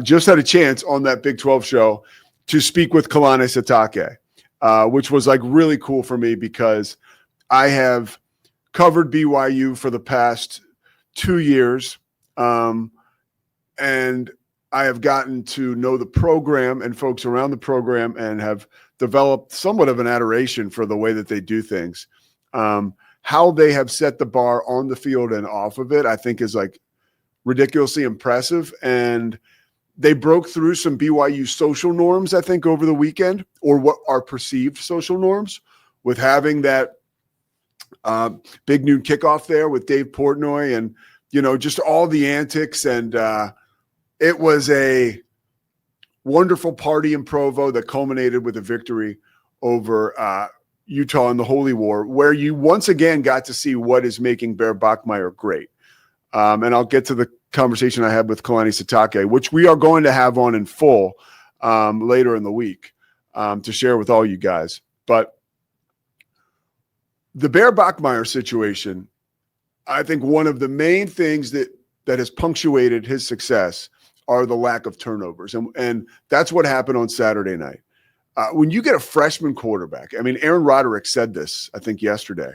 just had a chance on that Big 12 show to speak with Kalani Sitake, which was like really cool for me because I have covered BYU for the past 2 years. And I have gotten to know the program and folks around the program and have developed somewhat of an adoration for the way that they do things. How they have set the bar on the field and off of it, I think is like ridiculously impressive. And they broke through some BYU social norms, I think, over the weekend, or what are perceived social norms, with having that big noon kickoff there with Dave Portnoy and, just all the antics. And it was a wonderful party in Provo that culminated with a victory over Utah in the Holy War, where you once again got to see what is making Bear Bachmeier great. And I'll get to the conversation I had with Kalani Sitake, which we are going to have on in full later in the week to share with all you guys. But the Bear Bachmeier situation, I think one of the main things that has punctuated his success are the lack of turnovers. And that's what happened on Saturday night. When you get a freshman quarterback, I mean, Aaron Roderick said this, I think, yesterday.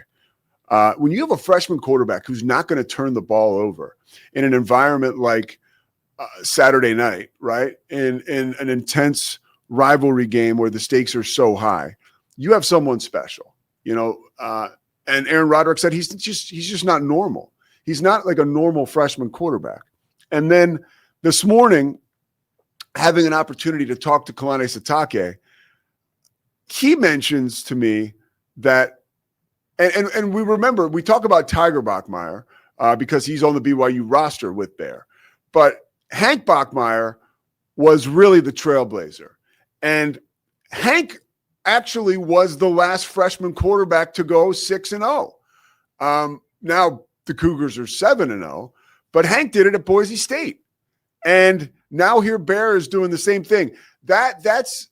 When you have a freshman quarterback who's not going to turn the ball over in an environment like Saturday night, right, in an intense rivalry game where the stakes are so high, you have someone special, and Aaron Roderick said he's just not normal. He's not like a normal freshman quarterback. And then this morning, having an opportunity to talk to Kalani Sitake, he mentions to me that, and we remember, we talk about Tiger Bachmeier because he's on the BYU roster with Bear, but Hank Bachmeier was really the trailblazer. And Hank actually was the last freshman quarterback to go 6-0. Now the Cougars are 7-0, but Hank did it at Boise State. And now here Bear is doing the same thing. That's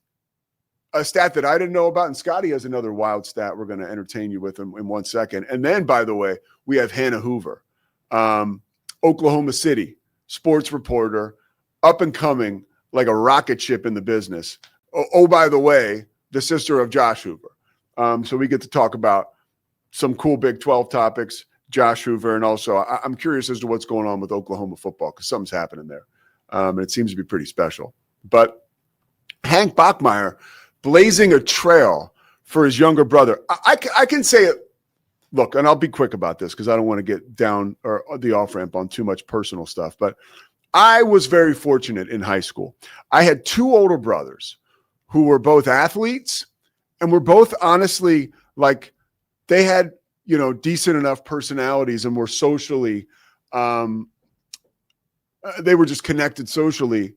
a stat that I didn't know about, and Scotty has another wild stat we're going to entertain you with in 1 second. And then, by the way, we have Hannah Hoover, Oklahoma City sports reporter, up and coming like a rocket ship in the business. Oh, by the way, the sister of Josh Hoover. So we get to talk about some cool Big 12 topics, Josh Hoover, and also I'm curious as to what's going on with Oklahoma football because something's happening there. And it seems to be pretty special. But Hank Bachmeier blazing a trail for his younger brother. I can say it. Look, and I'll be quick about this because I don't want to get down or the off-ramp on too much personal stuff. But I was very fortunate in high school. I had two older brothers who were both athletes and were both honestly like they had, decent enough personalities and were socially, they were just connected socially.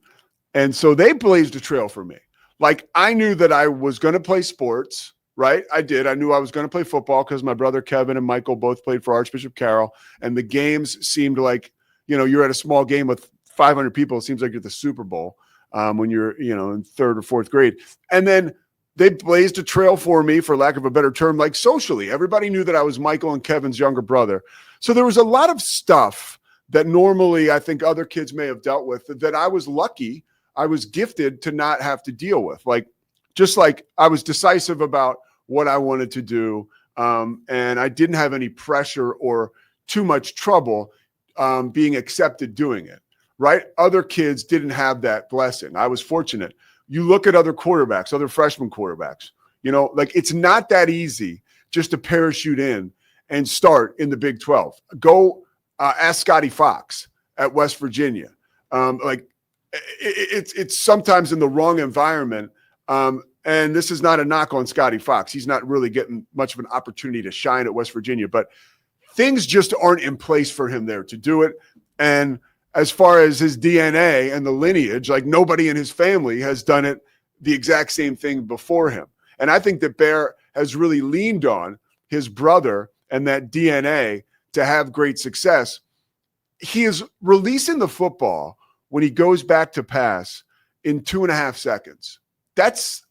And so they blazed a trail for me. Like I knew that I was going to play sports, right? I did. I knew I was going to play football because my brother Kevin and Michael both played for Archbishop Carroll. And the games seemed like, you're at a small game with 500 people. It seems like you're at the Super Bowl when you're, in third or fourth grade. And then they blazed a trail for me, for lack of a better term, like socially. Everybody knew that I was Michael and Kevin's younger brother. So there was a lot of stuff that normally I think other kids may have dealt with that I was lucky, I was gifted to not have to deal with. Like, just like I was decisive about what I wanted to do. And I didn't have any pressure or too much trouble being accepted doing it, right? Other kids didn't have that blessing. I was fortunate. You look at other quarterbacks, other freshman quarterbacks, like it's not that easy just to parachute in and start in the Big 12. Go ask Scotty Fox at West Virginia. It's sometimes in the wrong environment. And this is not a knock on Scotty Fox. He's not really getting much of an opportunity to shine at West Virginia, but things just aren't in place for him there to do it. And as far as his DNA and the lineage, like nobody in his family has done it the exact same thing before him. And I think that Bear has really leaned on his brother and that DNA to have great success. He is releasing the football when he goes back to pass in 2.5 seconds. That's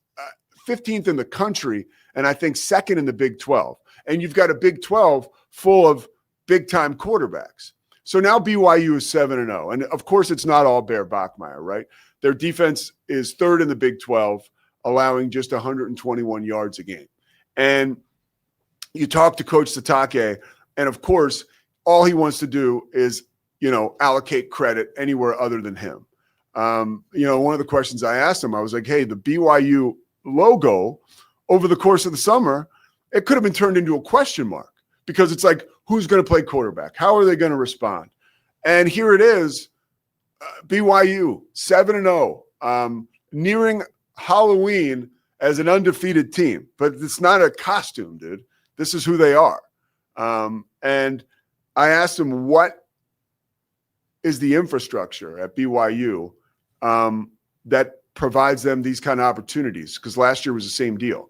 15th in the country, and I think second in the Big 12. And you've got a Big 12 full of big-time quarterbacks. So now BYU is 7-0. And of course, it's not all Bear Bachmeier, right? Their defense is third in the Big 12, allowing just 121 yards a game. And you talk to Coach Sitake, and of course, all he wants to do is, allocate credit anywhere other than him. One of the questions I asked him, I was like, hey, the BYU logo over the course of the summer, it could have been turned into a question mark because it's like, who's going to play quarterback? How are they going to respond? And here it is, BYU 7-0, nearing Halloween as an undefeated team. But it's not a costume, dude. This is who they are. And I asked him, what is the infrastructure at BYU that provides them these kind of opportunities? Because last year was the same deal.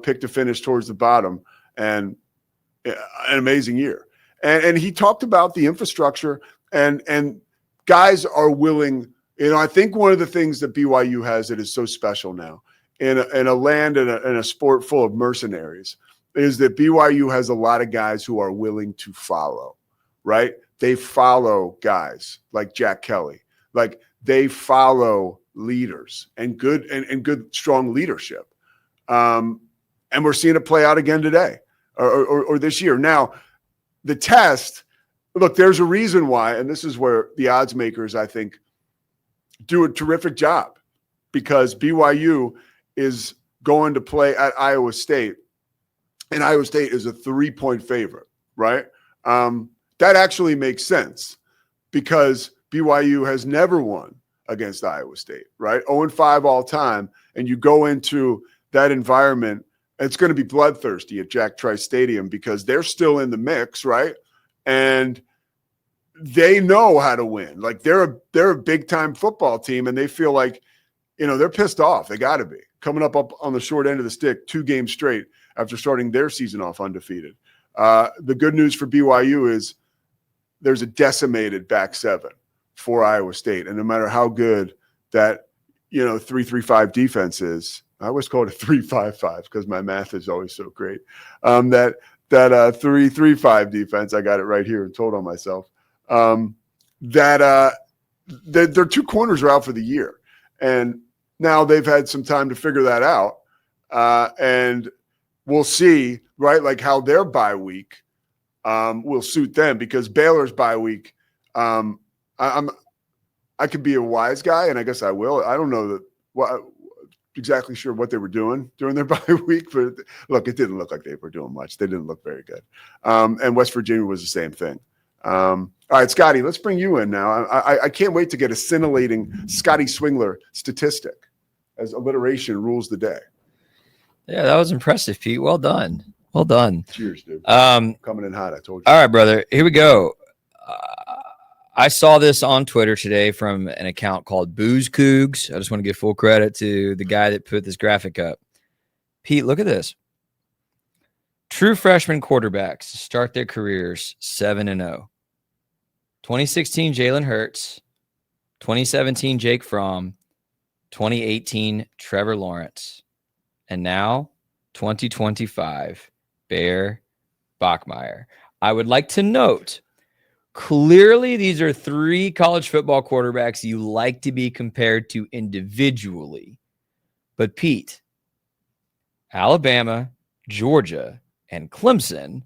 Pick to finish towards the bottom, and an amazing year. And he talked about the infrastructure, and guys are willing. I think one of the things that BYU has that is so special now in a land and a sport full of mercenaries is that BYU has a lot of guys who are willing to follow, right? They follow guys like Jack Kelly. Like, they follow leaders and good strong leadership. And we're seeing it play out again today or this year. Now, the test, look, there's a reason why, and this is where the odds makers, I think, do a terrific job, because BYU is going to play at Iowa State, and Iowa State is a 3-point favorite, right? That actually makes sense because BYU has never won against Iowa State, right? 0-5 all time, and you go into that environment, it's going to be bloodthirsty at Jack Trice Stadium because they're still in the mix, right? And they know how to win. Like, they're a big-time football team, and they feel like, they're pissed off. They got to be. Coming up on the short end of the stick 2 games straight after starting their season off undefeated. The good news for BYU is there's a decimated back seven for Iowa State. And no matter how good that, 3-3-5 defense is, I always call it a 3-5-5 because my math is always so great. That 3-3-5 defense, I got it right here and told on myself, their 2 corners are out for the year. And now they've had some time to figure that out. And we'll see, right, like how their bye week will suit them, because Baylor's bye week, I could be a wise guy, and I guess I will. I don't know exactly sure what they were doing during their bye week, but look, it didn't look like they were doing much. They didn't look very good. And West Virginia was the same thing. All right, Scotty, let's bring you in now. I can't wait to get a scintillating Scotty Swingler statistic as alliteration rules the day. Yeah, that was impressive, Pete. Well done. Well done. Cheers, dude. Coming in hot, I told you. All right, brother. Here we go. I saw this on Twitter today from an account called Booze Cougs. I just want to give full credit to the guy that put this graphic up. Pete, look at this. True freshman quarterbacks start their careers 7-0. 2016, Jalen Hurts. 2017, Jake Fromm. 2018, Trevor Lawrence. And now, 2025, Bear Bachmeier. I would like to note, clearly these are 3 college football quarterbacks you like to be compared to individually. But Pete, Alabama, Georgia, and Clemson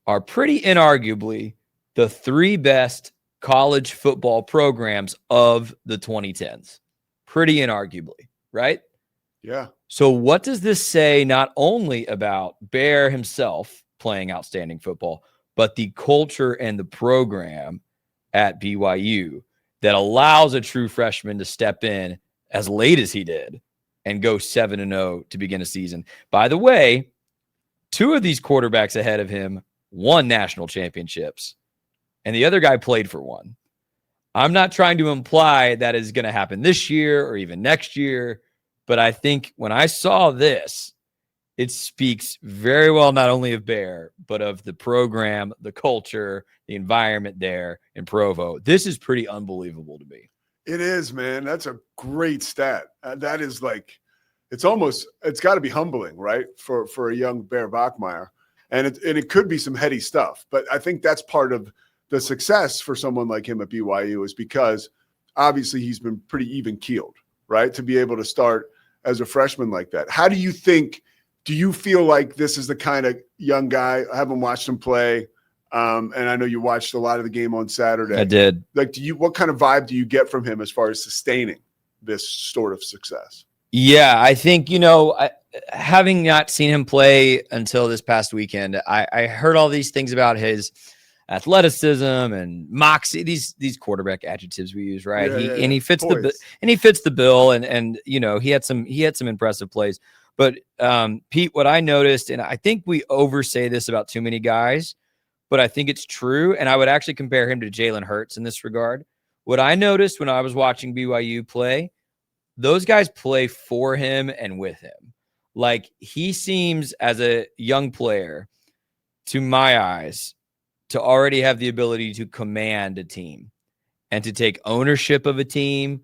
are pretty inarguably the 3 best college football programs of the 2010s. Pretty inarguably, right? Yeah. So what does this say not only about Bear himself playing outstanding football, but the culture and the program at BYU that allows a true freshman to step in as late as he did and go 7-0 to begin a season? By the way, 2 of these quarterbacks ahead of him won national championships, and the other guy played for one. I'm not trying to imply that is going to happen this year or even next year, but I think when I saw this, it speaks very well not only of Bear, but of the program, the culture, the environment there in Provo. This is pretty unbelievable to me. It is, man. That's a great stat. That is like, it's got to be humbling, right, for a young Bear Bachmeier. And it could be some heady stuff, but I think that's part of the success for someone like him at BYU is because obviously he's been pretty even keeled, right? To be able to start as a freshman like that. How do you feel like this is the kind of young guy? I haven't watched him play. And I know you watched a lot of the game on Saturday. I did. Like, what kind of vibe do you get from him as far as sustaining this sort of success? Yeah, I think, having not seen him play until this past weekend, I heard all these things about his athleticism and moxie, these quarterback adjectives we use, right? And he fits the bill, and he had some impressive plays. But Pete, what I noticed, and I think we oversay this about too many guys, but I think it's true, and I would actually compare him to Jalen Hurts in this regard. What I noticed when I was watching BYU play, those guys play for him and with him. Like, he seems, as a young player, to my eyes, to already have the ability to command a team and to take ownership of a team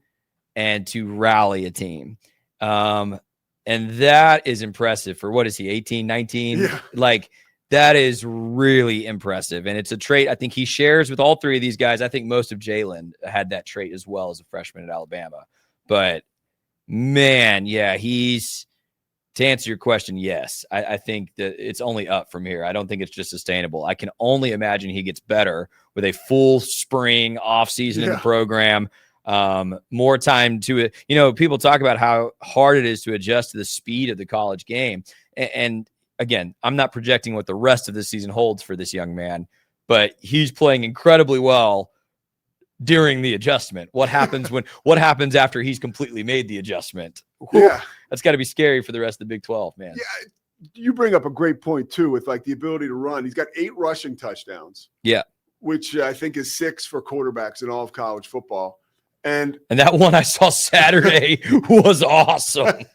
and to rally a team. And that is impressive for, what is he, 18, 19? Yeah. Like, that is really impressive. And it's a trait I think he shares with all three of these guys. I think most of Jalen had that trait as well as a freshman at Alabama. But, man, yeah, to answer your question, yes. I think that it's only up from here. I don't think it's just sustainable. I can only imagine he gets better with a full spring offseason in the program. More time to it. People talk about how hard it is to adjust to the speed of the college game. And again, I'm not projecting what the rest of the season holds for this young man, but he's playing incredibly well during the adjustment. What happens after he's completely made the adjustment? Yeah. That's got to be scary for the rest of the Big 12, man. Yeah. You bring up a great point too, with like the ability to run. He's got 8 rushing touchdowns. Yeah. Which I think is 6 for quarterbacks in all of college football. And that one I saw Saturday was awesome.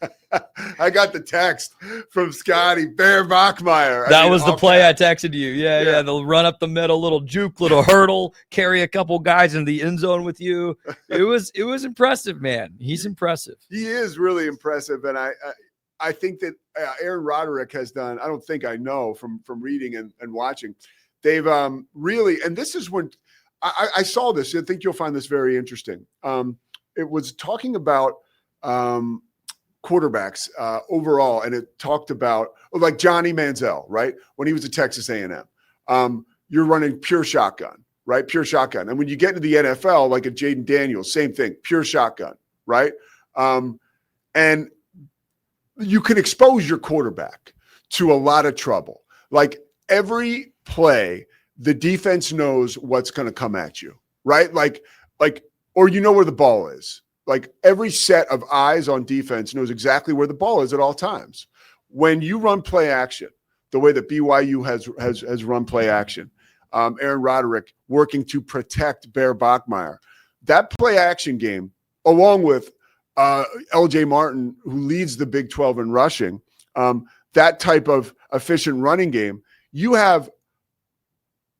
I got the text from Scotty, Bear Bachmeier. That was the play I texted you. Yeah. They'll run up the middle, little juke, little hurdle, carry a couple guys in the end zone with you. It was impressive, man. He's impressive. He is really impressive. And I think that Aaron Roderick has done, I know from reading and watching, they've really, and this is when I saw this. I think you'll find this very interesting. It was talking about quarterbacks overall, and it talked about like Johnny Manziel, right? When he was at Texas A&M, you're running pure shotgun, right? Pure shotgun. And when you get into the NFL, like a Jaden Daniels, same thing, pure shotgun, right? And you can expose your quarterback to a lot of trouble. Like every play, the defense knows what's going to come at you, right? Like, or where the ball is. Like every set of eyes on defense knows exactly where the ball is at all times. When you run play action, the way that BYU has run play action, Aaron Roderick working to protect Bear Bachmeier, that play action game, along with LJ Martin, who leads the Big 12 in rushing, that type of efficient running game, you have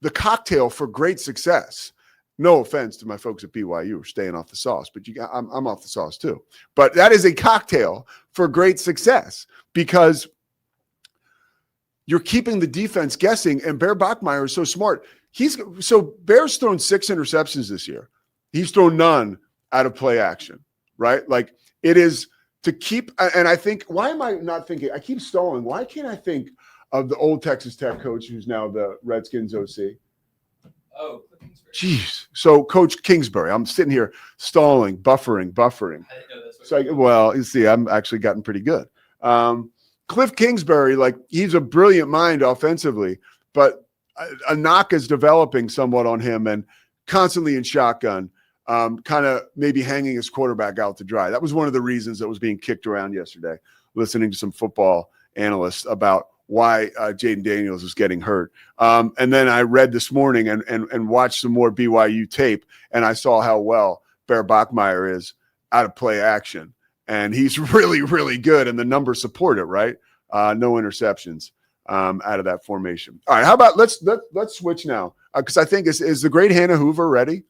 the cocktail for great success. No offense to my folks at BYU, we're staying off the sauce, but I'm off the sauce too. But that is a cocktail for great success because you're keeping the defense guessing, and Bear Bachmeier is so smart. Bear's thrown 6 interceptions this year. He's thrown none out of play action, right? Like it is to keep, and I think, why am I not thinking? I keep stalling. Why can't I think of the old Texas Tech coach who's now the Redskins OC? Oh, Kingsbury. Jeez. So Coach Kingsbury, I'm sitting here stalling, buffering. I didn't know that's what Well, you see, I'm actually gotten pretty good. Cliff Kingsbury, like he's a brilliant mind offensively, but a knock is developing somewhat on him and constantly in shotgun, kind of maybe hanging his quarterback out to dry. That was one of the reasons that was being kicked around yesterday, listening to some football analysts about why Jaden Daniels is getting hurt. And then I read this morning and watched some more BYU tape, and I saw how well Bear Bachmeier is out of play action. And he's really, really good, and the numbers support it, right? No interceptions out of that formation. All right, how about let's switch now, because I think is the great Hannah Hoover ready?